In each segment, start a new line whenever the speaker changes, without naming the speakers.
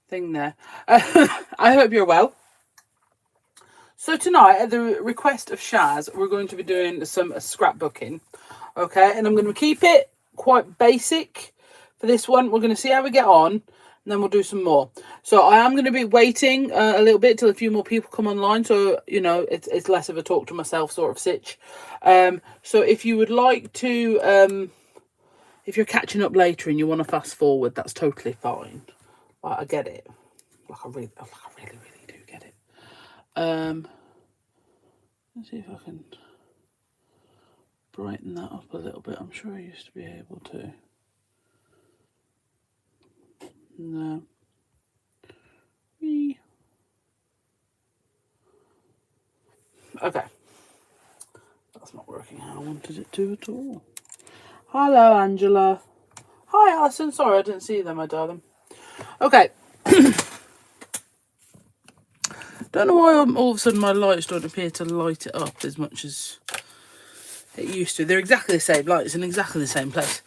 thing there. I hope you're well. So tonight, at the request of Shaz, we're going to be doing some scrapbooking. Okay, and I'm going to keep it quite basic for this one. We're going to see how we get on, and then we'll do some more. So I am going to be waiting a little bit till a few more people come online, so you know it's less of a talk to myself sort of sitch. So if you would like to, if you're catching up later and you want to fast forward, that's totally fine. I get it. Like I really do get it. Let's see if I can brighten that up a little bit. I'm sure I used to be able to. No. Whee. Okay. That's not working how I wanted it to at all. Hello, Angela. Hi, Alison. Sorry, I didn't see them, my darling. Okay. Don't know why all of a sudden my lights don't appear to light it up as much as it used to. They're exactly the same lights in exactly the same place.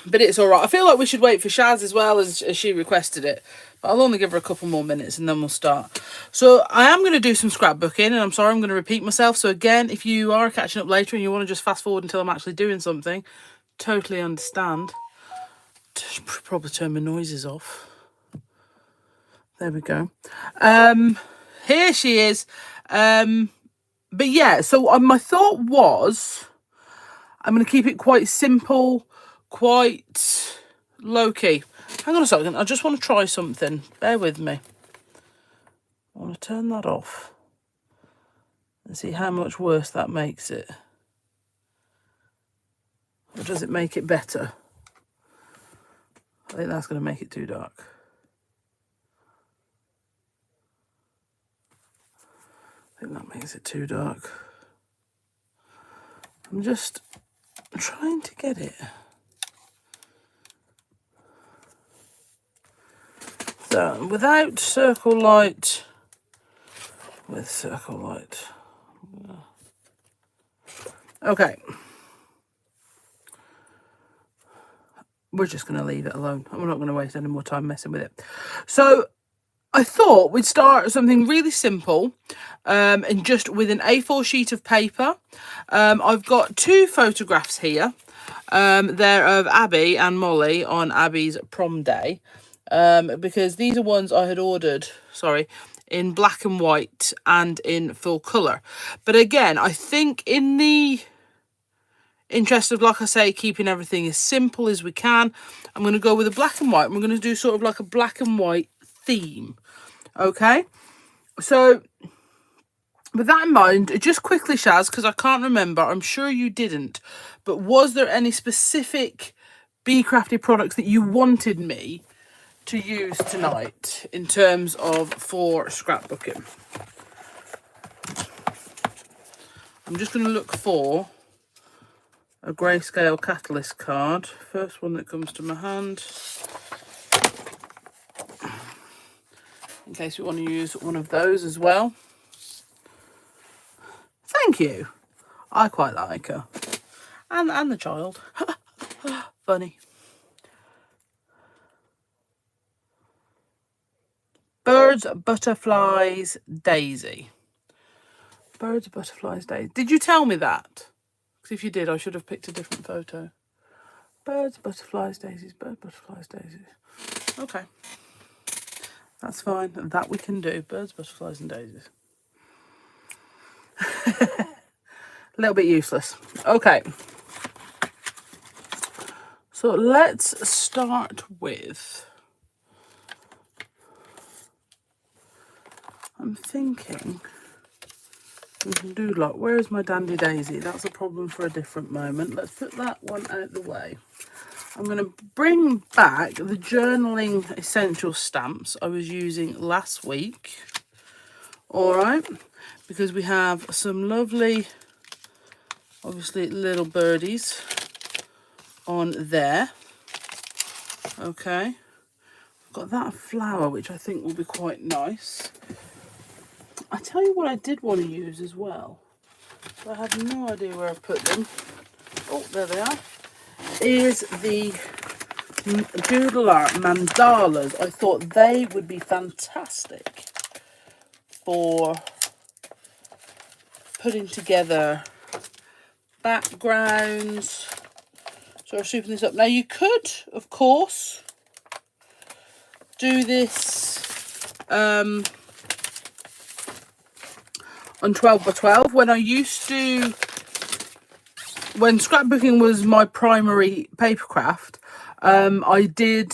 But it's all right. I feel like we should wait for Shaz as well, as she requested it. But I'll only give her a couple more minutes and then we'll start. So I am going to do some scrapbooking, and I'm sorry I'm going to repeat myself. So again, if you are catching up later and you want to just fast forward until I'm actually doing something, totally understand. Probably turn my noises off. There we go. Here she is. But yeah, so my thought was I'm going to keep it quite simple, quite low-key. Hang on a second, I just want to try something. Bear with me. I want to turn that off and see how much worse that makes it. Or does it make it better? I think that's going to make it too dark. I think that makes it too dark. I'm just trying to get it. So, without circle light, with circle light. Okay. We're just going to leave it alone. I'm not going to waste any more time messing with it. So, I thought we'd start something really simple, and just with an A4 sheet of paper. I've got two photographs here. They're of Abby and Molly on Abby's prom day, because these are ones I had ordered, in black and white and in full colour. But again, I think in the interest of, like I say, keeping everything as simple as we can, I'm going to go with a black and white. And we're going to do sort of like a black and white theme. Okay, so with that in mind, just quickly, Shaz, because I can't remember, I'm sure you didn't, but was there any specific Bee Crafty products that you wanted me to use tonight in terms of for scrapbooking? I'm just going to look for a grayscale catalyst card. First one that comes to my hand, in case we want to use one of those as well. Thank you. I quite like her. And the child. Funny. Birds, Butterflies, Daisy. Birds, Butterflies, Daisy. Did you tell me that? Because if you did, I should have picked a different photo. Birds, Butterflies, Daisies. Birds, Butterflies, Daisies. Okay. That's fine. That we can do. Birds, Butterflies and Daisies. A little bit useless. Okay. So let's start with... I'm thinking we can do like... Where is my Dandy Daisy? That's a problem for a different moment. Let's put that one out the way. I'm going to bring back the journaling essential stamps I was using last week. All right, because we have some lovely, obviously, little birdies on there. Okay, I've got that flower, which I think will be quite nice. I tell you what I did want to use as well. I have no idea where I put them. Oh, there they are. Is the doodle art mandalas. I thought they would be fantastic for putting together backgrounds. So I'm souping this up. Now you could, of course, do this on 12 by 12. When scrapbooking was my primary paper craft, I did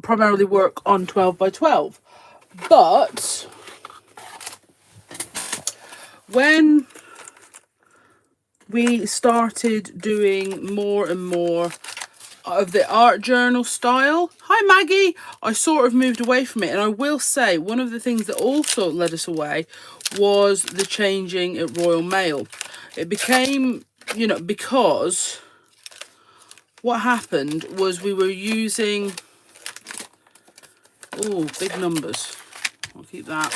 primarily work on 12 by 12. But when we started doing more and more of the art journal style, hi Maggie, I sort of moved away from it. And I will say one of the things that also led us away was the changing at Royal Mail. It became, you know, because what happened was we were using, oh, big numbers, I'll keep that,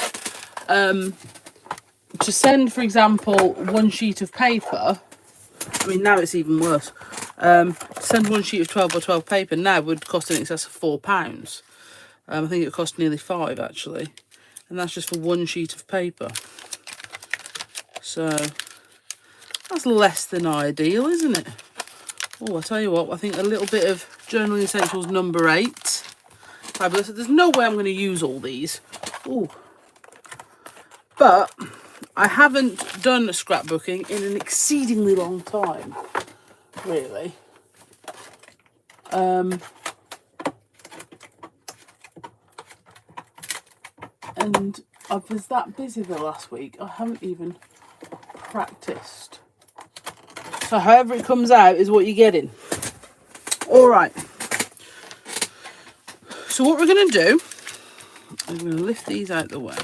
to send, for example, one sheet of paper. I mean, now it's even worse. To send one sheet of 12 by 12 paper now would cost in excess of £4. I think it cost nearly £5 actually, and that's just for one sheet of paper. So that's less than ideal, isn't it? Oh, I tell you what, I think a little bit of Journaling Essentials number 8. Fabulous. There's no way I'm going to use all these. Oh, but I haven't done scrapbooking in an exceedingly long time, really. And I was that busy the last week, I haven't even practiced. So however it comes out is what you're getting. All right. So what we're going to do, I'm going to lift these out the way.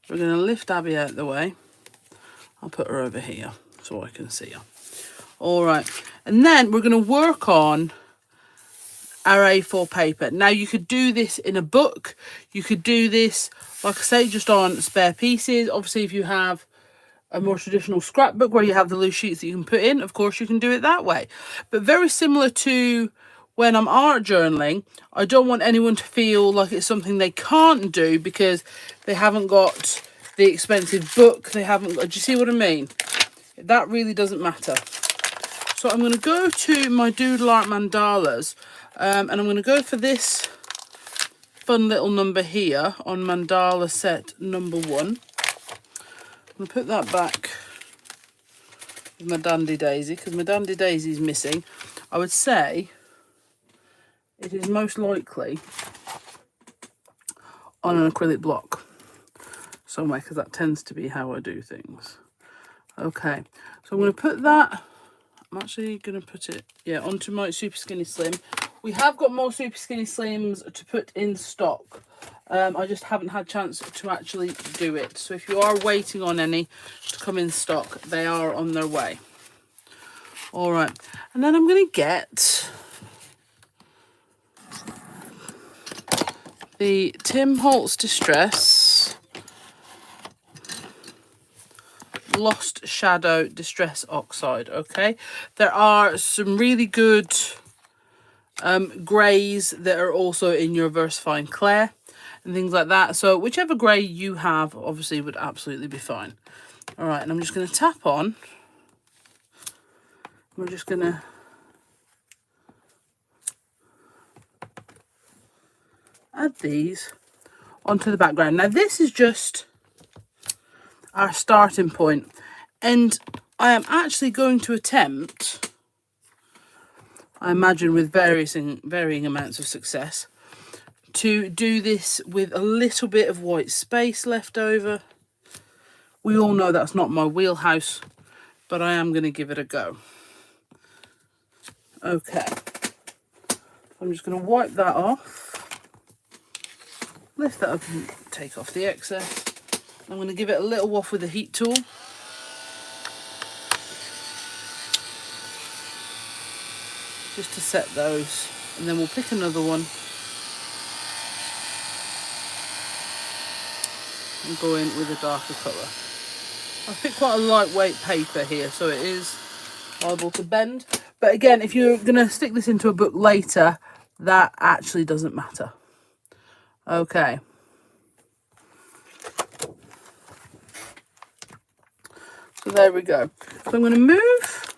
We're going to lift Abby out the way. I'll put her over here so I can see her. All right. And then we're going to work on our A4 paper. Now you could do this in a book. You could do this, like I say, just on spare pieces. Obviously, if you have a more traditional scrapbook where you have the loose sheets that you can put in, of course you can do it that way. But very similar to when I'm art journaling, I don't want anyone to feel like it's something they can't do because they haven't got the expensive book. They haven't got, do you see what I mean? That really doesn't matter. So I'm going to go to my Doodle Art Mandalas, and I'm going to go for this fun little number here on mandala set number 1. I'm going to put that back with my Dandy Daisy because my Dandy Daisy is missing. I would say it is most likely on an acrylic block somewhere because that tends to be how I do things. Okay, so I'm going to put that, I'm actually going to put it, yeah, onto my Super Skinny Slim. We have got more Super Skinny Slims to put in stock. I just haven't had a chance to actually do it. So if you are waiting on any to come in stock, they are on their way. All right, and then I'm going to get the Tim Holtz Distress Lost Shadow Distress Oxide. Okay, there are some really good greys that are also in your VersaFine Clair and things like that. So whichever grey you have, obviously, would absolutely be fine. All right, and I'm just going to tap on. We're just going to add these onto the background. Now this is just our starting point, and I am actually going to attempt, I imagine with varying amounts of success, to do this with a little bit of white space left over. We all know that's not my wheelhouse, but I am going to give it a go. Okay, I'm just going to wipe that off, lift that up and take off the excess. I'm going to give it a little waft with the heat tool. Just to set those, and then we'll pick another one and go in with a darker colour. I've picked quite a lightweight paper here, so it is liable to bend. But again, if you're going to stick this into a book later, that actually doesn't matter. Okay. So there we go. So I'm going to move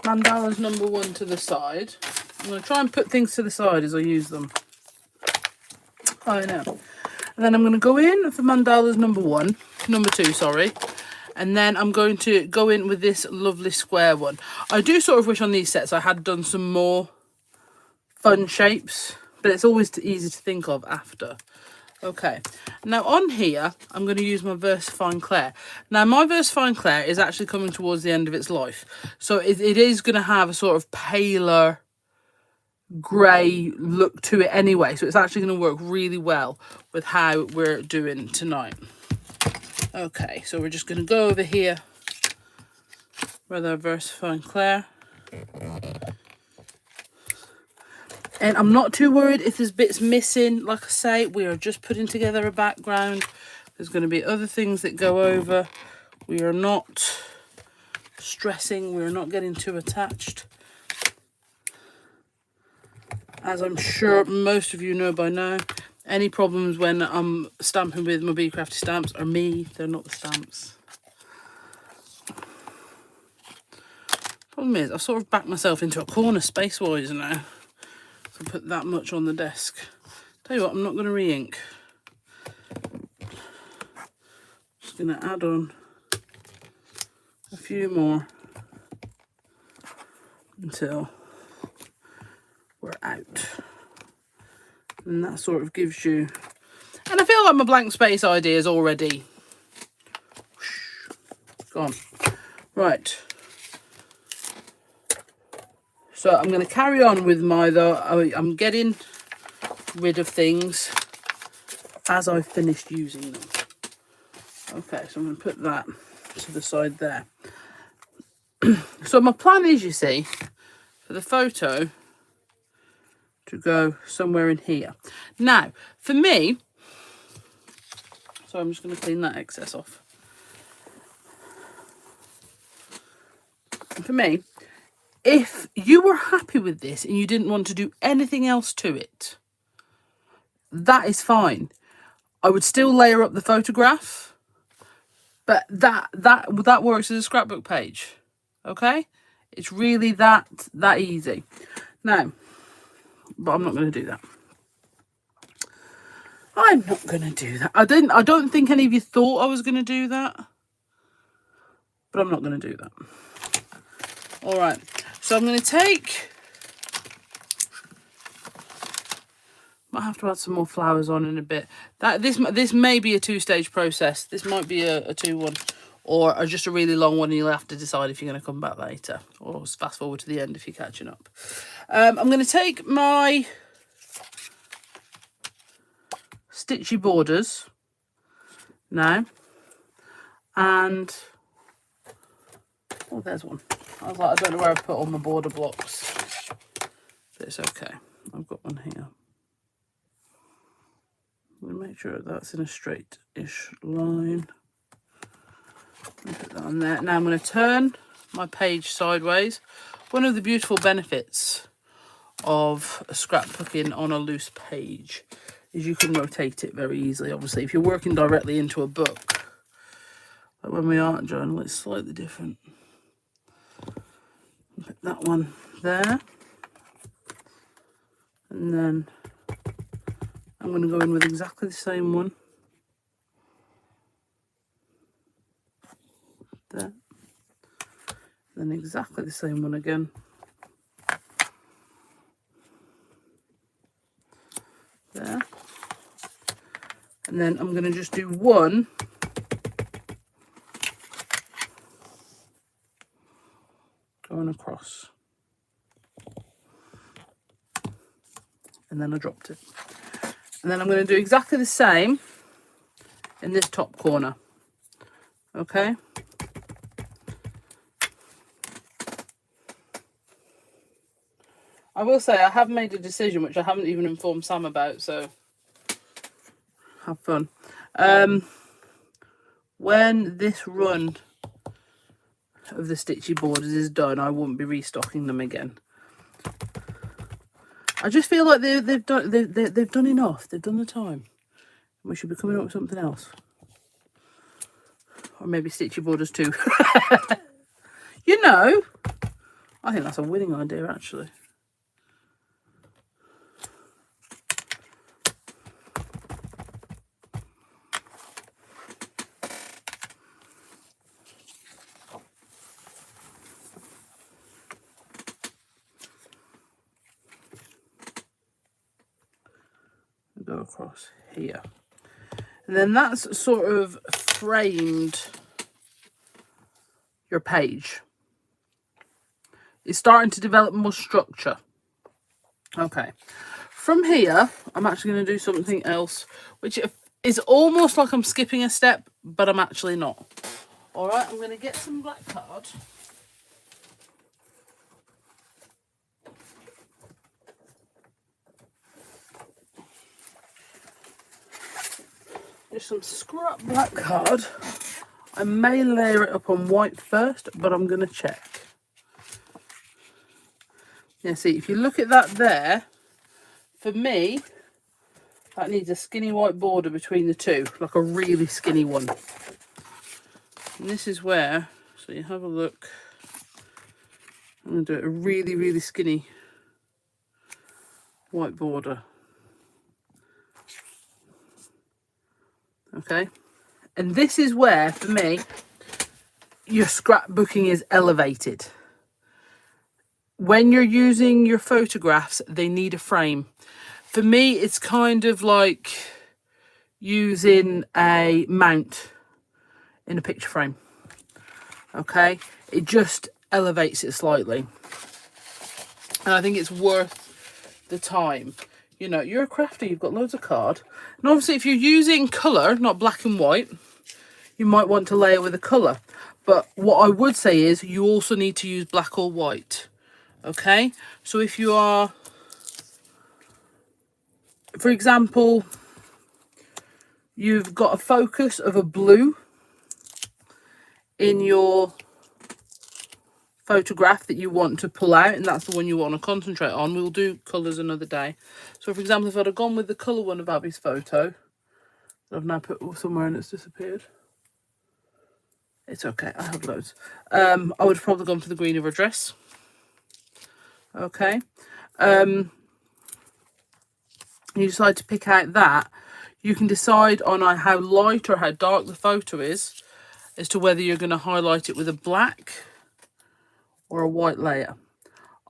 mandalas number 1 to the side. I'm going to try and put things to the side as I use them. I know. And then I'm going to go in for mandalas number 2, sorry. And then I'm going to go in with this lovely square one. I do sort of wish on these sets I had done some more fun shapes, but it's always easy to think of after. Okay, now on here, I'm going to use my VersaFine Clair. Now, my VersaFine Clair is actually coming towards the end of its life. So it is going to have a sort of paler grey look to it anyway. So it's actually going to work really well with how we're doing tonight. Okay, so we're just going to go over here with our VersaFine Clair. And I'm not too worried if there's bits missing. Like I say, we are just putting together a background. There's going to be other things that go over. We are not stressing. We are not getting too attached. As I'm sure most of you know by now, any problems when I'm stamping with my Bee Crafty Stamps are me. They're not the stamps. Problem is, I've sort of backed myself into a corner space-wise now. So put that much on the desk. Tell you what, I'm not going to re-ink. Just going to add on a few more until we're out. And that sort of gives you... And I feel like my blank space idea is already gone. Right. So I'm going to carry on with my, I'm getting rid of things as I've finished using them. Okay, so I'm going to put that to the side there. So my plan is, you see, for the photo to go somewhere in here. Now, for me, so I'm just going to clean that excess off. For me, if you were happy with this and you didn't want to do anything else to it, that is fine. I would still layer up the photograph, but that works as a scrapbook page. Okay, it's really that easy. Now, but I'm not going to do that. I'm not going to do that. I don't think any of you thought I was going to do that, but I'm not going to do that. All right. So I'm going to take, might have to add some more flowers on in a bit. This may be a 2-stage process. This might be a 2-1 or just a really long one, and you'll have to decide if you're going to come back later or fast forward to the end if you're catching up. I'm going to take my stitchy borders now, and oh, there's one. I was like, I don't know where I put all my border blocks, but it's okay. I've got one here. I'm going to make sure that's in a straight-ish line. Put that on there. Now I'm going to turn my page sideways. One of the beautiful benefits of scrapbooking on a loose page is you can rotate it very easily. Obviously, if you're working directly into a book, like when we art journal, it's slightly different. Put that one there, and then I'm going to go in with exactly the same one there, then exactly the same one again there, and then I'm going to just do one going across, and then I dropped it. And then I'm going to do exactly the same in this top corner. Okay. I will say I have made a decision which I haven't even informed Sam about, so have fun. When this run of the stitchy borders is done, I won't be restocking them again. I just feel like they've done enough. They've done the time. We should be coming up with something else. Or maybe stitchy borders too. You know, I think that's a winning idea, actually. Go across here. And then that's sort of framed your page. It's starting to develop more structure. Okay. From here, I'm actually going to do something else, which is almost like I'm skipping a step, but I'm actually not. All right, I'm going to get some black card. Just some scrap black card. I may layer it up on white first, but I'm going to check. Yeah, see, if you look at that there, for me, that needs a skinny white border between the two, like a really skinny one. And this is where, so you have a look. I'm going to do it a really, really skinny white border. Okay, and this is where, for me, your scrapbooking is elevated. When you're using your photographs, they need a frame. For me, it's kind of like using a mount in a picture frame. Okay, it just elevates it slightly. And I think it's worth the time. You know, you're a crafter, you've got loads of card. And obviously if you're using colour, not black and white, you might want to layer with a colour. But what I would say is you also need to use black or white. Okay, so if you are, for example, you've got a focus of a blue in your photograph that you want to pull out, and that's the one you want to concentrate on. We'll do colours another day. So for example, if I'd have gone with the colour one of Abby's photo that I've now put somewhere and it's disappeared, it's okay, I have loads. I would have probably gone for the green of her dress. Okay, you decide to pick out that, you can decide on how light or how dark the photo is as to whether you're going to highlight it with a black or a white layer.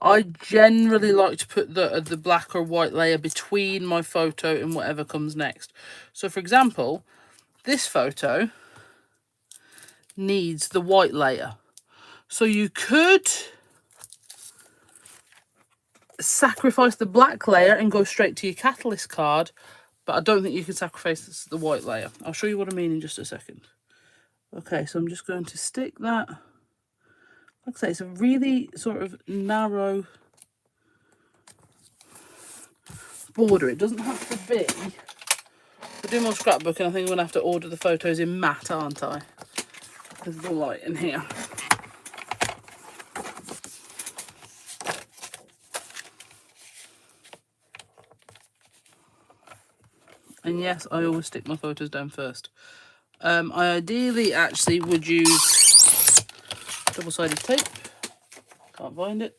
I generally like to put the black or white layer between my photo and whatever comes next. So for example, this photo needs the white layer. So you could sacrifice the black layer and go straight to your catalyst card, but I don't think you can sacrifice the white layer. I'll show you what I mean in just a second. Okay, so I'm just going to stick that. Like I say, it's a really sort of narrow border. It doesn't have to be. For doing more scrapbooking, I think I'm going to have to order the photos in matte, aren't I? There's the light in here. And yes, I always stick my photos down first. I ideally actually would use double-sided tape. Can't find it.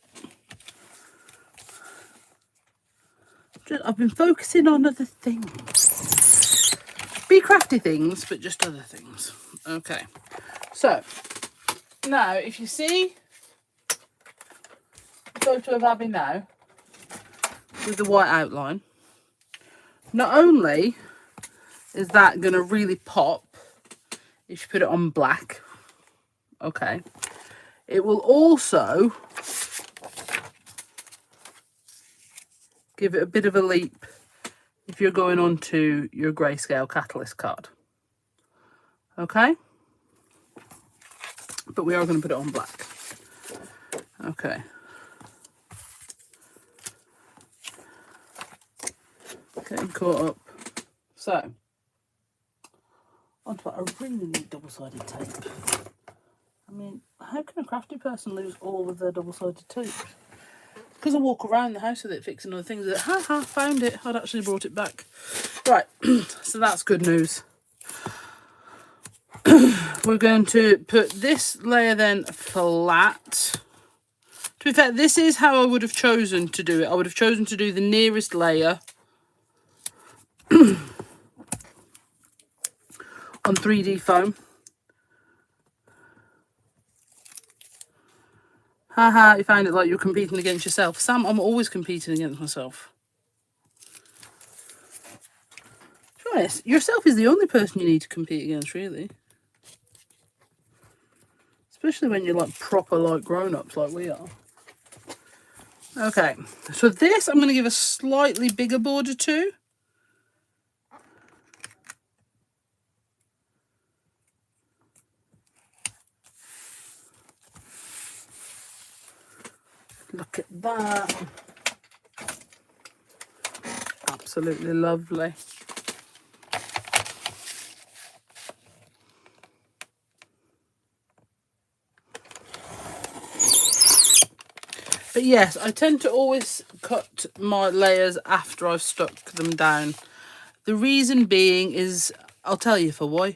I've been focusing on other things. Be crafty things, but just other things. Okay. So, now if you see the photo of Abby now, with the white outline, not only is that going to really pop if you put it on black, okay, it will also give it a bit of a leap if you're going on to your grayscale catalyst card, okay, but we are going to put it on black. Okay, getting caught up. So onto that, I really need double-sided tape. I mean, how can a crafty person lose all of their double-sided tape? because I walk around the house with it fixing other things. That found it. I'd actually brought it back. Right, so that's good news. We're going to put this layer then flat. To be fair, this is how I would have chosen to do it. I would have chosen to do the nearest layer on 3D foam. Haha, you find it like you're competing against yourself. Sam, I'm always competing against myself. To be honest, yourself is the only person you need to compete against, really. Especially when you're like proper like grown-ups like we are. Okay, so this I'm going to give a slightly bigger border to. Look at that. Absolutely lovely. But yes, I tend to always cut my layers after I've stuck them down. The reason being is, I'll tell you for why.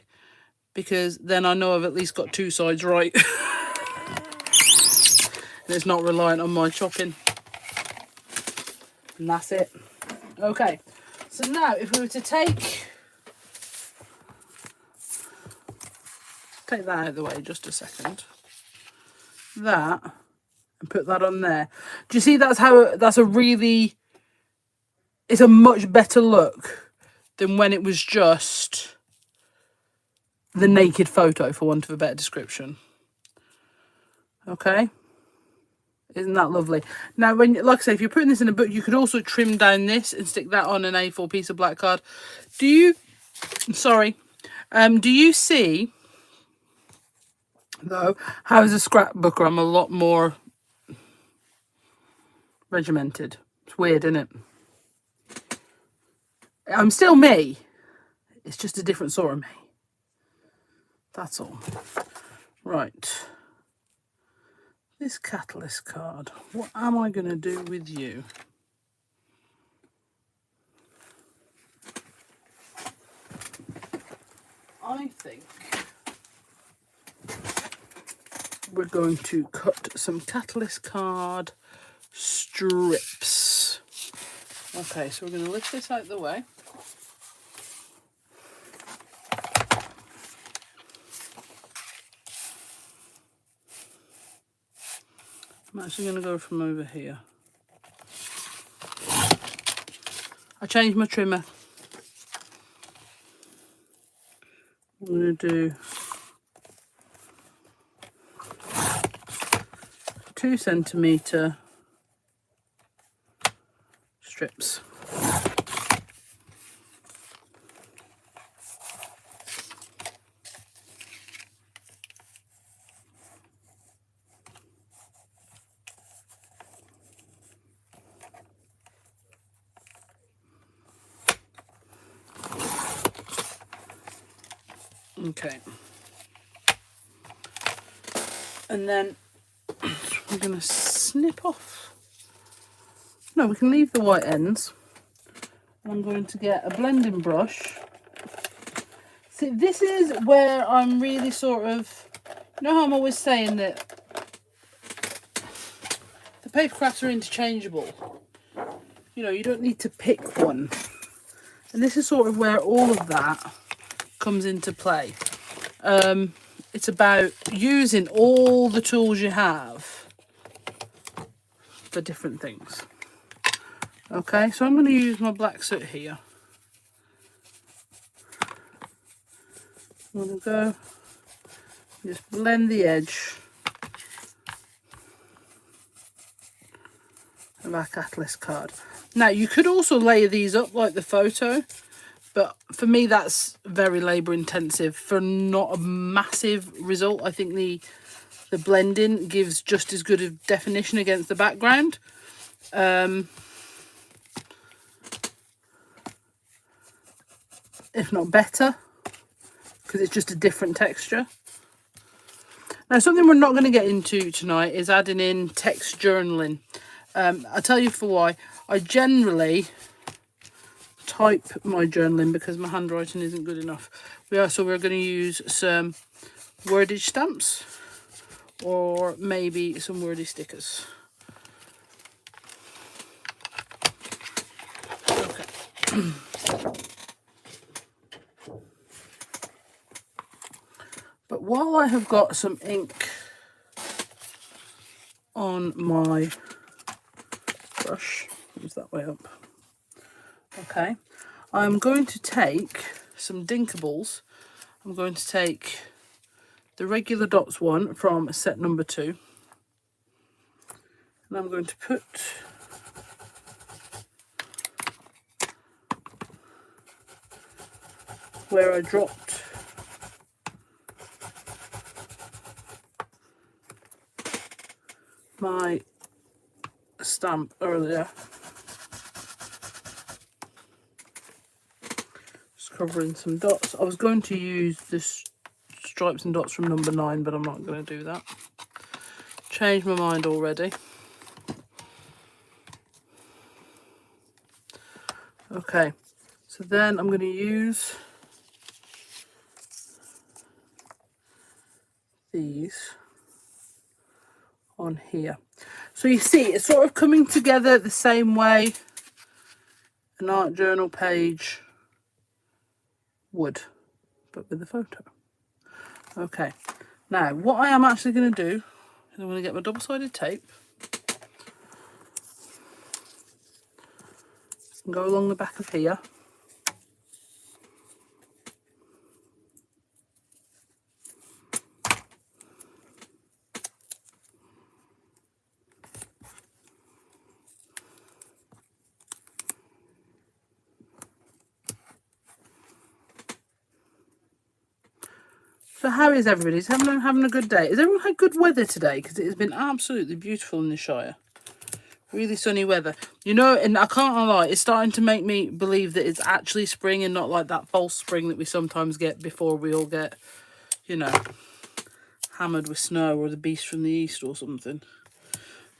Because then I know I've at least got two sides right. And it's not reliant on my chopping. And that's it. Okay, so now if we were to take that out of the way just a second. That, and put that on there. Do you see that's a really, it's a much better look than when it was just the naked photo, for want of a better description. Okay. Isn't that lovely? Now, when, like I say, if you're putting this in a book, you could also trim down this and stick that on an A4 piece of black card. Do you see, though, how as a scrapbooker, I'm a lot more regimented. It's weird, isn't it? I'm still me. It's just a different sort of me. That's all. Right. This catalyst card, what am I going to do with you? I think we're going to cut some catalyst card strips. Okay, so we're going to lift this out of the way. I'm actually going to go from over here. I changed my trimmer. I'm going to do 2 centimetre strips. Okay, and then we're going to snip off. No, we can leave the white ends. I'm going to get a blending brush. See, this is where I'm really sort of, you know how I'm always saying that the paper crafts are interchangeable. You know, you don't need to pick one. And this is sort of where all of that comes into play. It's about using all the tools you have for different things. Okay, so I'm going to use my black soot here. I'm going to go just blend the edge of our catalyst card. Now you could also layer these up like the photo, but for me that's very labour intensive for not a massive result. I think the blending gives just as good a definition against the background. If not better, because it's just a different texture. Now something we're not going to get into tonight is adding in text journaling. I'll tell you for why. I generally type my journaling because my handwriting isn't good enough. So we're going to use some wordage stamps or maybe some wordy stickers. Okay. But while I have got some ink on my brush, move that way up. Okay, I'm going to take some D'Inkables. I'm going to take the regular dots one from set number 2, and I'm going to put where I dropped my stamp earlier, just covering some dots. I was going to use this stripes and dots from number 9, but I'm not going to do that. Changed my mind already. Okay, so then I'm going to use these on here. So you see, it's sort of coming together the same way an art journal page would, but with a photo. Okay, now what I am actually going to do is I'm going to get my double-sided tape and go along the back of here. So how is everybody? Is everyone having a good day? Has everyone had good weather today? Because it has been absolutely beautiful in the Shire. Really sunny weather. You know, and I can't lie, it's starting to make me believe that it's actually spring and not like that false spring that we sometimes get before we all get, you know, hammered with snow or the beast from the east or something.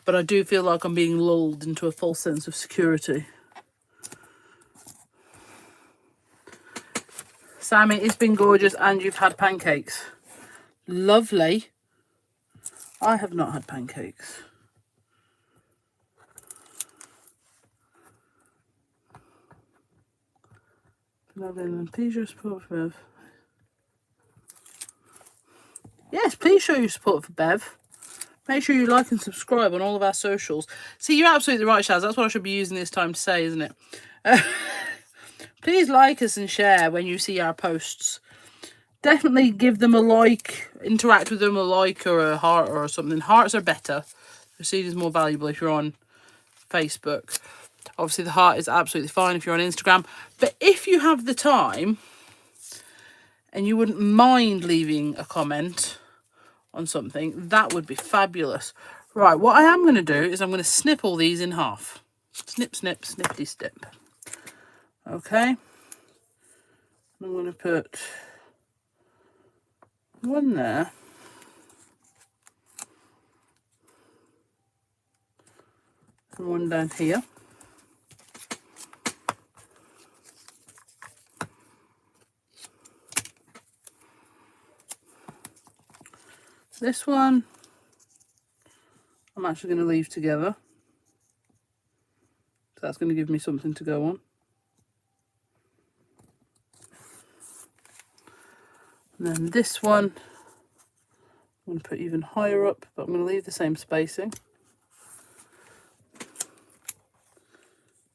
But I do feel like I'm being lulled into a false sense of security. Sammy, it's been gorgeous and you've had pancakes. Lovely. I have not had pancakes. Please show your support for Bev. Yes, please show your support for Bev. Make sure you like and subscribe on all of our socials. See, you're absolutely right, Shaz. That's what I should be using this time to say, isn't it? Please like us and share when you see our posts. Definitely give them a like, interact with them, a like or a heart or something. Hearts are better. The seed is more valuable if you're on Facebook. Obviously, the heart is absolutely fine if you're on Instagram. But if you have the time and you wouldn't mind leaving a comment on something, that would be fabulous. Right, what I am going to do is I'm going to snip all these in half. Snip, snip, snippity, snip. Okay. I'm going to put one there. And one down here. This one I'm actually going to leave together. So that's going to give me something to go on. And then this one I'm going to put even higher up, but I'm going to leave the same spacing.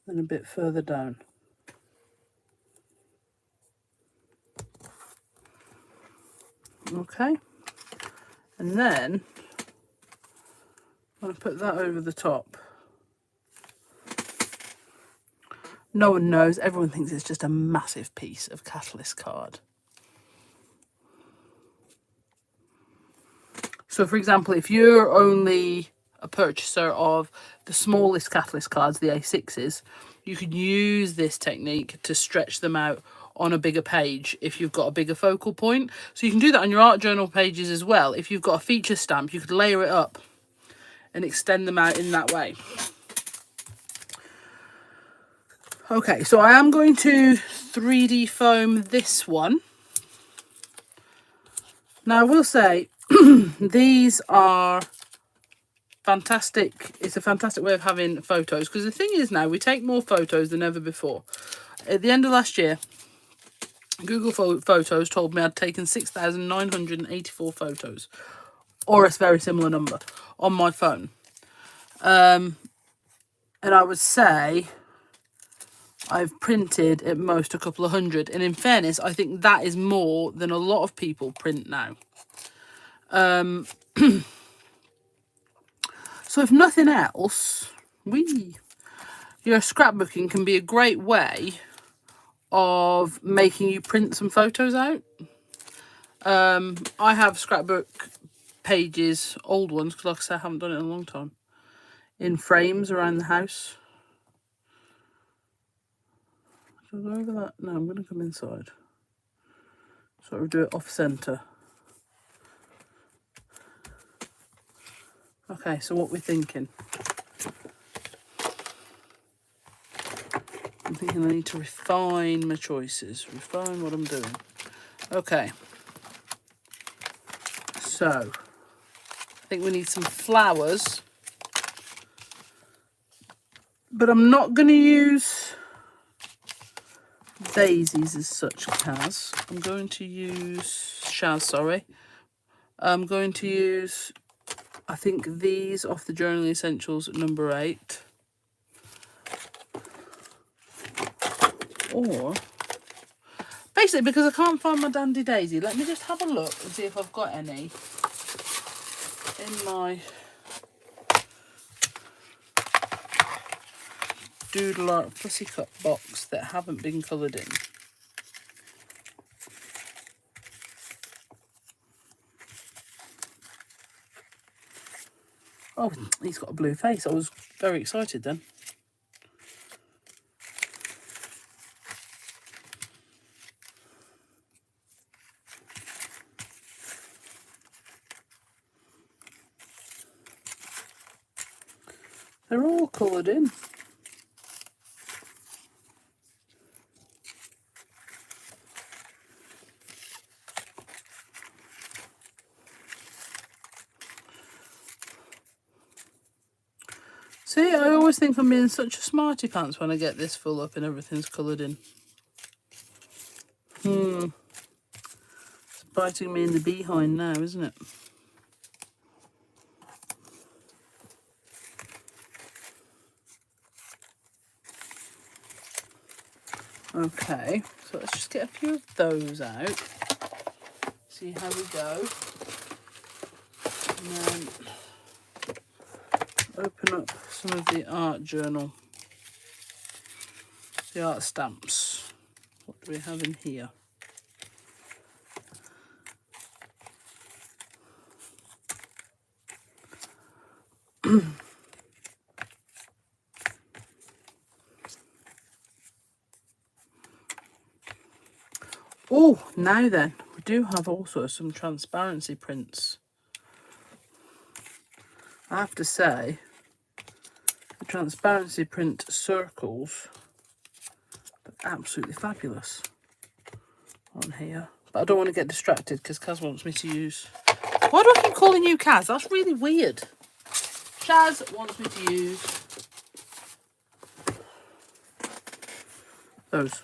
And a bit further down. Okay. And then I'm going to put that over the top. No one knows. Everyone thinks it's just a massive piece of catalyst card. So, for example, if you're only a purchaser of the smallest catalyst cards, the A6s, you could use this technique to stretch them out on a bigger page if you've got a bigger focal point. So you can do that on your art journal pages as well. If you've got a feature stamp, you could layer it up and extend them out in that way. Okay, so I am going to 3D foam this one. Now I will say these are fantastic. It's a fantastic way of having photos, because the thing is now we take more photos than ever before. At the end of last year, Google Photos told me I'd taken 6,984 photos, or a very similar number, on my phone. And I would say I've printed at most a couple of hundred. And in fairness, I think that is more than a lot of people print now. So if nothing else, your scrapbooking can be a great way of making you print some photos out. I have scrapbook pages, old ones, because like I said, I haven't done it in a long time, in frames around the house. Should I go over that? No, I'm going to come inside. So I'll do it off centre. Okay, so what we're thinking. I'm thinking I need to refine my choices, refine what I'm doing. Okay. So, I think we need some flowers. But I'm not going to use daisies as such, Kaz. I'm going to use Shaz, sorry. I'm going to use, I think, these off the Journaling Essentials number 8. Or, basically, because I can't find my dandy daisy, let me just have a look and see if I've got any in my Doodle Art Fussy Cut box that haven't been coloured in. Oh, he's got a blue face. I was very excited then. They're all coloured in. See, I always think I'm being such a smarty pants when I get this full up and everything's coloured in. It's biting me in the behind now, isn't it? Okay, so let's just get a few of those out. See how we go. And then open up some of the art journal. The art stamps. What do we have in here? Oh, now then, we do have also some transparency prints. I have to say, the transparency print circles are absolutely fabulous on here. But I don't want to get distracted because Kaz wants me to use... Why do I keep calling you Kaz? That's really weird. Shaz wants me to use those.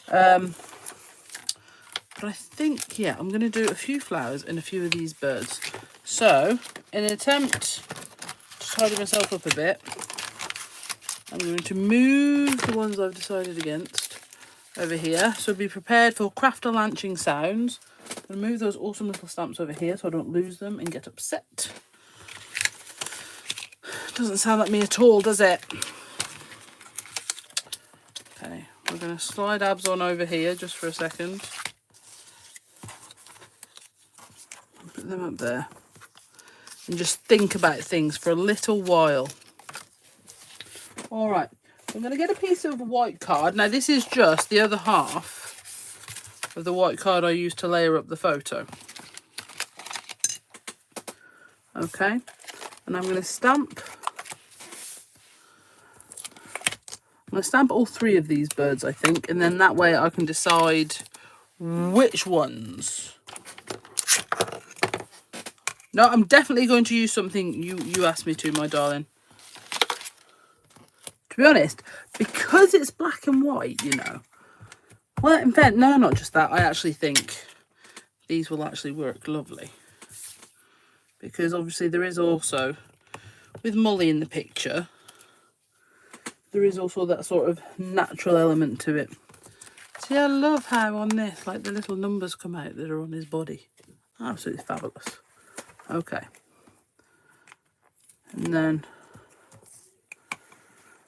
But I think, yeah, I'm going to do a few flowers and a few of these birds. So, in an attempt to tidy myself up a bit, I'm going to move the ones I've decided against over here. So be prepared for crafter lanching sounds. I'm going to move those awesome little stamps over here so I don't lose them and get upset. Doesn't sound like me at all, does it? Okay, we're going to slide abs on over here just for a second. Put them up there. And just think about things for a little while. Alright, I'm going to get a piece of white card. Now this is just the other half of the white card I used to layer up the photo. Okay, and I'm going to stamp I'll stamp all 3 of these birds, I think, and then that way I can decide which ones. No, I'm definitely going to use something you asked me to, my darling. To be honest, because it's black and white, you know. Well, in fact, no, not just that. I actually think these will actually work lovely. Because obviously there is also, with Molly in the picture, there is also that sort of natural element to it. See, I love how on this, like, the little numbers come out that are on his body. Absolutely fabulous. Okay. And then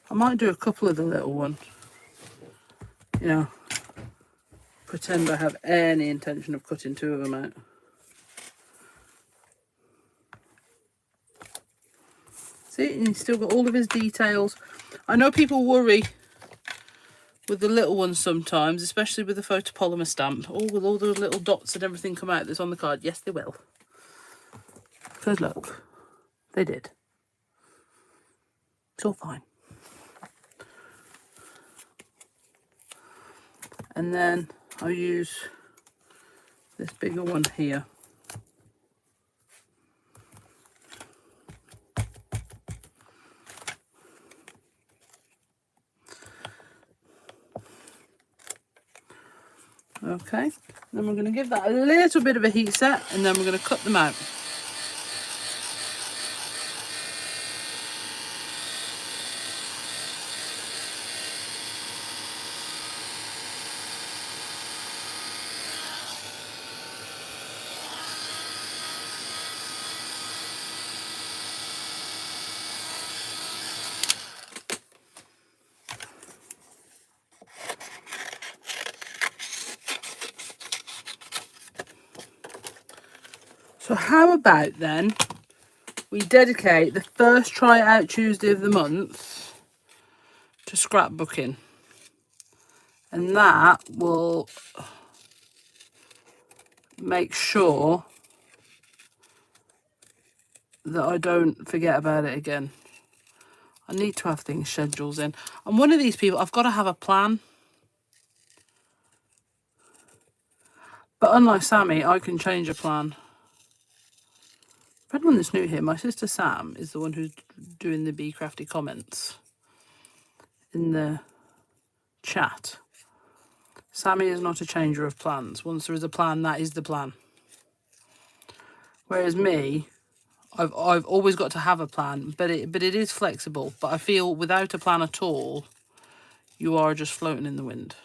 I might do a couple of the little ones. You know, pretend I have any intention of cutting 2 of them out. See, and he's still got all of his details. I know people worry with the little ones sometimes, especially with the photopolymer stamp. Oh, will all those little dots and everything come out that's on the card? Yes, they will. Because look, they did. It's all fine. And then I'll use this bigger one here. Okay, then we're going to give that a little bit of a heat set, and then we're going to cut them out. So how about then we dedicate the first Try It Out Tuesday of the month to scrapbooking, and that will make sure that I don't forget about it again. I need to have things scheduled in. I'm one of these people, I've got to have a plan. But unlike Sammy, I can change a plan. For anyone that's new here, my sister Sam is the one who's doing the Bee Crafty comments in the chat. Sammy is not a changer of plans. Once there is a plan, that is the plan. Whereas me, I've always got to have a plan, but it is flexible. But I feel without a plan at all, you are just floating in the wind.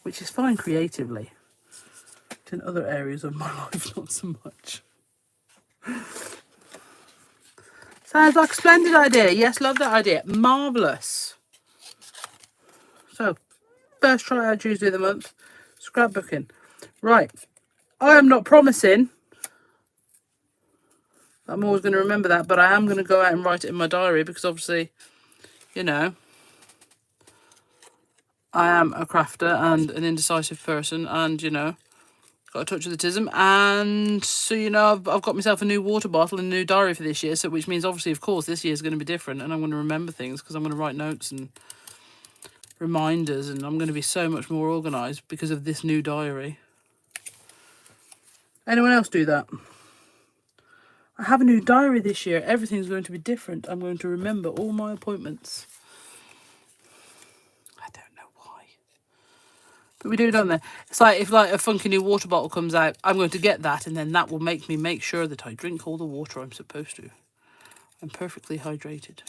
Which is fine creatively. But in other areas of my life, not so much. Sounds like a splendid idea. Yes, love that idea. Marvellous. So, first Try Out Tuesday of the month. Scrapbooking. Right. I am not promising. I'm always going to remember that, but I am going to go out and write it in my diary because obviously, you know, I am a crafter and an indecisive person and, you know, got a touch of autism. And so, you know, I've got myself a new water bottle and a new diary for this year. So, which means obviously, of course, this year is going to be different and I'm going to remember things because I'm going to write notes and reminders and I'm going to be so much more organised because of this new diary. Anyone else do that? I have a new diary this year. Everything's going to be different. I'm going to remember all my appointments. I don't know why. But we do, don't they? It's like if like a funky new water bottle comes out, I'm going to get that and then that will make me make sure that I drink all the water I'm supposed to. I'm perfectly hydrated.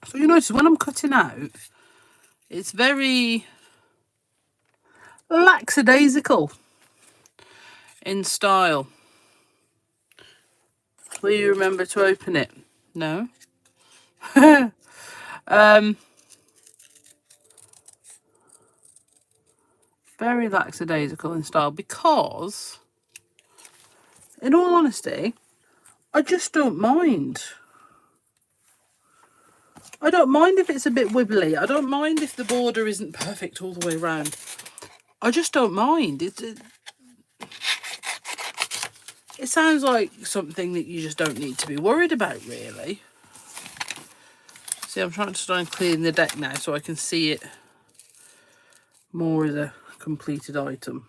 So you notice when I'm cutting out, it's very lackadaisical in style. Will you remember to open it? No. Very lackadaisical in style because, in all honesty, I just don't mind. I don't mind if it's a bit wibbly. I don't mind if the border isn't perfect all the way around. I just don't mind. It sounds like something that you just don't need to be worried about, really. See, I'm trying to try and clean the deck now so I can see it more as a completed item.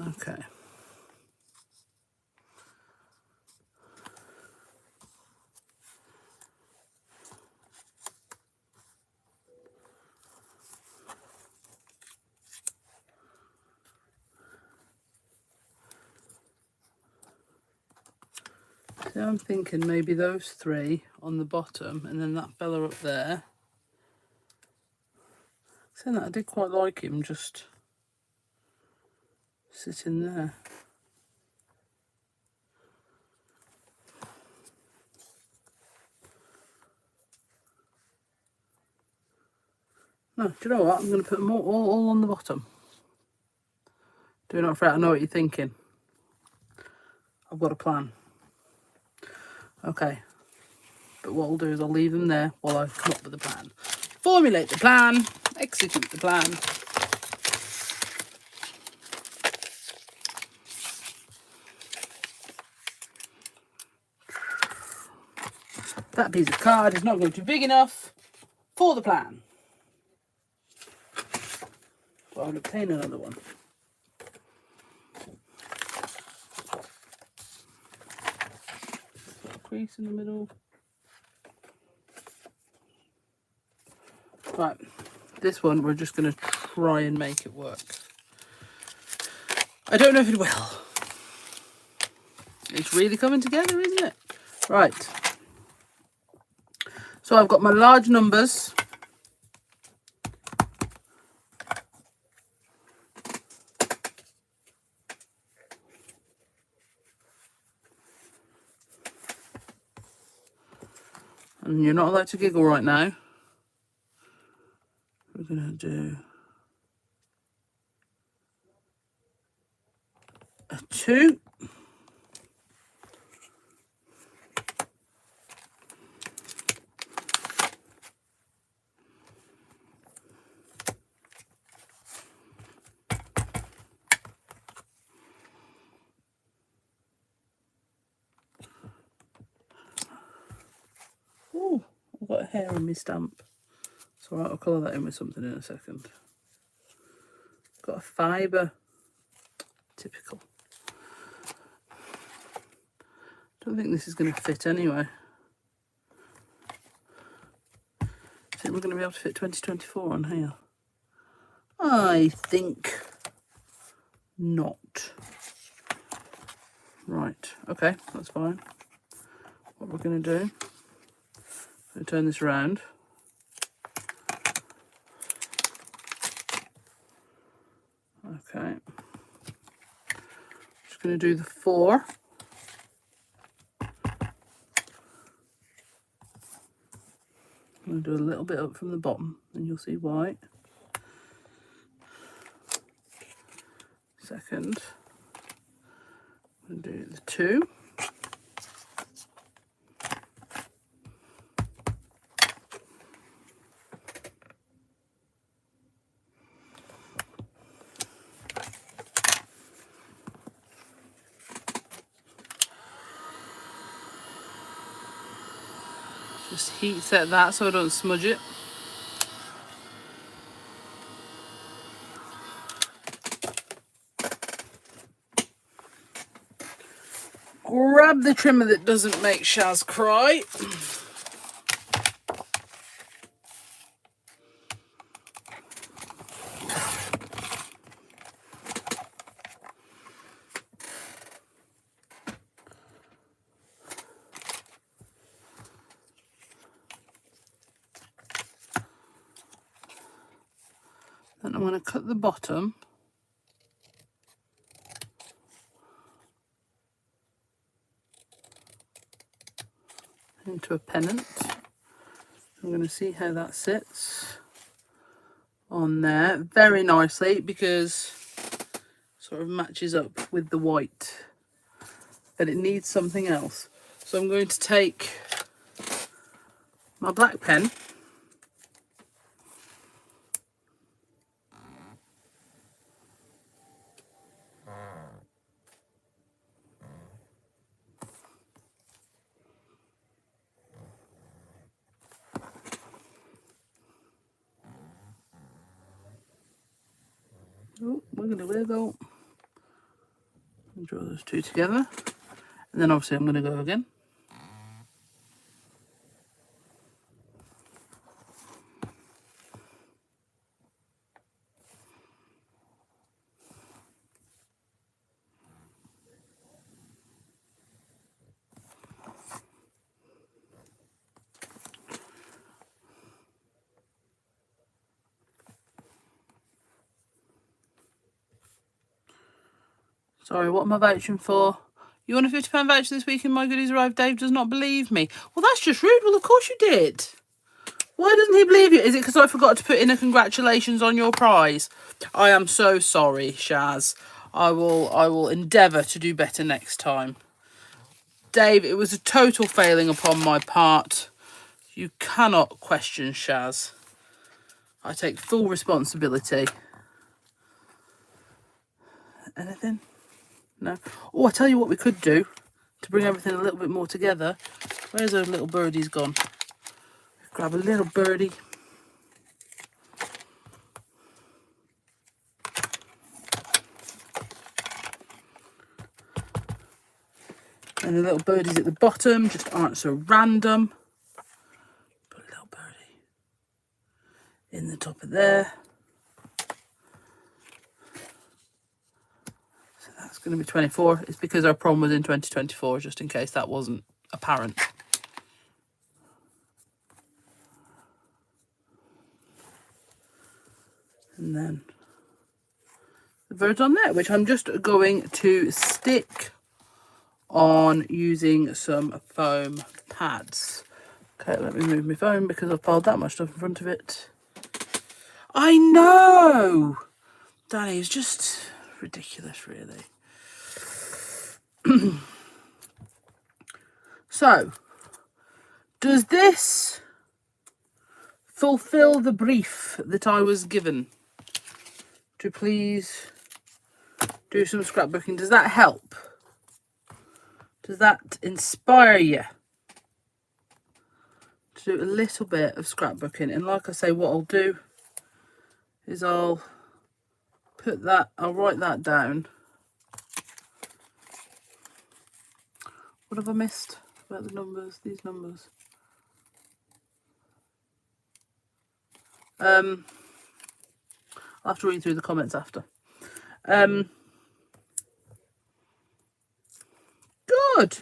Okay. So I'm thinking maybe those three on the bottom and then that fella up there. Saying that, I did quite like him just sitting there. No, do you know what? I'm going to put them all on the bottom. Do not fret, I know what you're thinking. I've got a plan. Okay, but what I'll do is I'll leave them there while I come up with a plan. Formulate the plan, execute the plan. That piece of card is not going to be big enough for the plan. So I'll obtain another one. Crease in the middle. Right, this one we're just going to try and make it work. I don't know if it will. It's really coming together, isn't it? Right. So I've got my large numbers. And you're not allowed to giggle right now. We're going to do a 2. Oh, I've got a hair on my stamp. It's alright, I'll colour that in with something in a second. Got a fibre. Typical. Don't think this is going to fit anyway. I think we're going to be able to fit 2024 on here. I think not. Right, okay, that's fine. What we're going to do, I'm going to turn this around. Okay. Just going to do the 4. I'm going to do a little bit up from the bottom and you'll see why. Second, I'm going to do the 2. Just heat set that so I don't smudge it. Grab the trimmer that doesn't make Shaz cry. Then I'm going to cut the bottom into a pennant. I'm going to see how that sits on there very nicely, because it sort of matches up with the white, but it needs something else. So I'm going to take my black pen, oh, we're going to wiggle and draw those two together, and then obviously I'm going to go again. Sorry, what am I vouching for? You want a £50 voucher this week and my goodies arrived? Dave does not believe me. Well, that's just rude. Well, of course you did. Why doesn't he believe you? Is it because I forgot to put in a congratulations on your prize? I am so sorry, Shaz. I will endeavour to do better next time. Dave, it was a total failing upon my part. You cannot question Shaz. I take full responsibility. Anything? No. Oh, I tell you what we could do to bring everything a little bit more together. Where's those little birdies gone? Grab a little birdie. And the little birdies at the bottom just aren't so random. Put a little birdie in the top of there. So that's going to be 24. It's because our prom was in 2024, just in case that wasn't apparent. And then the birds on there, which I'm just going to stick on using some foam pads. Okay, let me move my phone because I've piled that much stuff in front of it. I know! Danny, it's just ridiculous, really. So, does this fulfill the brief that I was given to please do some scrapbooking? Does that help? Does that inspire you to do a little bit of scrapbooking? And like I say, what I'll do is I'll write that down. What have I missed about the numbers, these numbers? I'll have to read through the comments after. Good.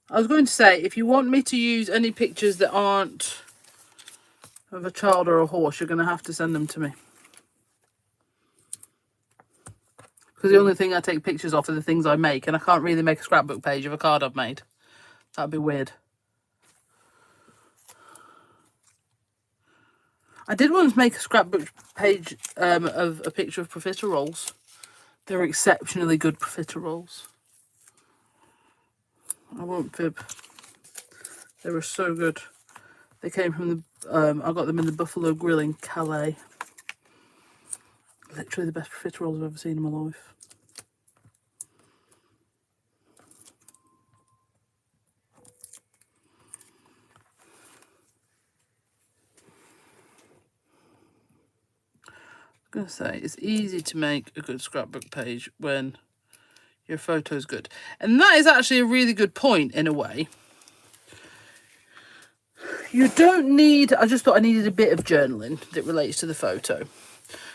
I was going to say, if you want me to use any pictures that aren't of a child or a horse, you're going to have to send them to me. Because the only thing I take pictures of are the things I make, and I can't really make a scrapbook page of a card I've made. That'd be weird. I did once make a scrapbook page of a picture of profiteroles. They're exceptionally good profiteroles. I won't fib. They were so good. They came from the, I got them in the Buffalo Grill in Calais. Literally the best profiteroles I've ever seen in my life. I'm going to say, it's easy to make a good scrapbook page when your photo's good. And that is actually a really good point in a way. You don't need, I just thought I needed a bit of journaling that relates to the photo.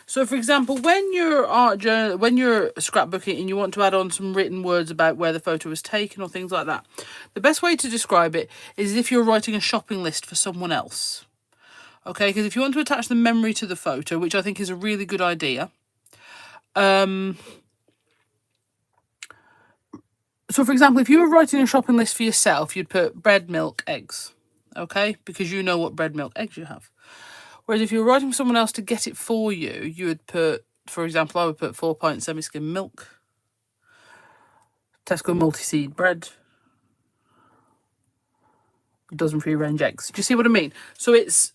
So for example, when you're scrapbooking and you want to add on some written words about where the photo was taken or things like that, the best way to describe it is if you're writing a shopping list for someone else. Okay, because if you want to attach the memory to the photo, which I think is a really good idea, So for example, if you were writing a shopping list for yourself, you'd put bread, milk, eggs, okay? Because you know what bread, milk, eggs you have. Whereas if you were writing for someone else to get it for you, you would put, for example, I would put 4 pints semi-skim milk, Tesco multi-seed bread, a dozen free-range eggs. Do you see what I mean? So it's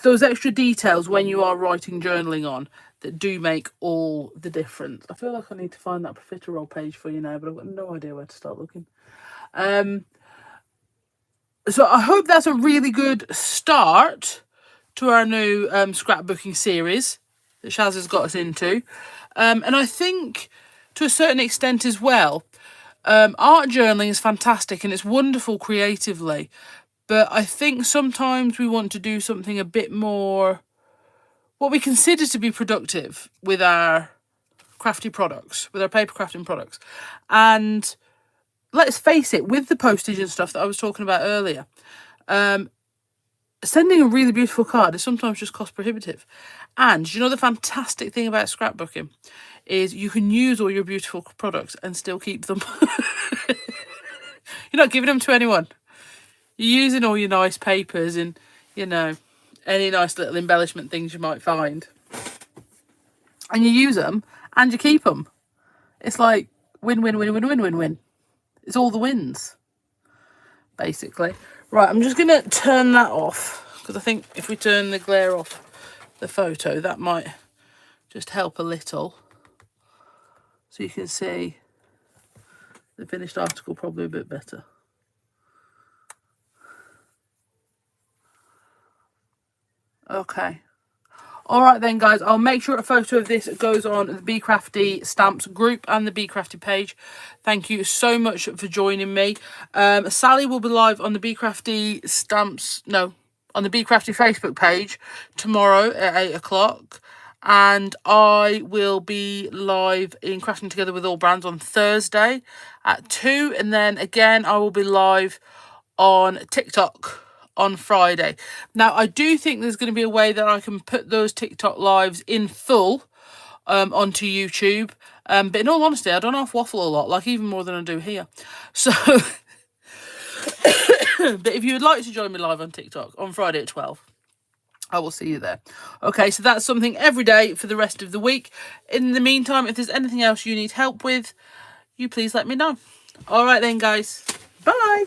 those extra details when you are writing journaling on that do make all the difference. I feel like I need to find that profiterole page for you now, but I've got no idea where to start looking. So I hope that's a really good start to our new scrapbooking series that Shaz has got us into. And I think to a certain extent as well, art journaling is fantastic and it's wonderful creatively. But I think sometimes we want to do something a bit more, what we consider to be productive with our crafty products, with our paper crafting products. And let's face it, with the postage and stuff that I was talking about earlier, sending a really beautiful card is sometimes just cost prohibitive. And you know the fantastic thing about scrapbooking is you can use all your beautiful products and still keep them. You're not giving them to anyone. You're using all your nice papers and, you know, any nice little embellishment things you might find. And you use them and you keep them. It's like win, win, win, win, win, win, win. It's all the wins, basically. Right, I'm just going to turn that off because I think if we turn the glare off the photo, that might just help a little. So you can see the finished article probably a bit better. Okay. All right then, guys, I'll make sure a photo of this goes on the Bee Crafty Stamps group and the Bee Crafty page. Thank you so much for joining me. Sally will be live on the Bee Crafty Stamps, no, on the Bee Crafty Facebook page tomorrow at 8 o'clock. And I will be live in Crafting Together with All Brands on Thursday at 2. And then again, I will be live on TikTok on Friday. Now, I do think there's going to be a way that I can put those TikTok lives in full onto YouTube. But in all honesty, I don't know if waffle a lot, like even more than I do here. So, but if you would like to join me live on TikTok on Friday at 12, I will see you there. Okay, so that's something every day for the rest of the week. In the meantime, if there's anything else you need help with, you please let me know. All right then, guys. Bye.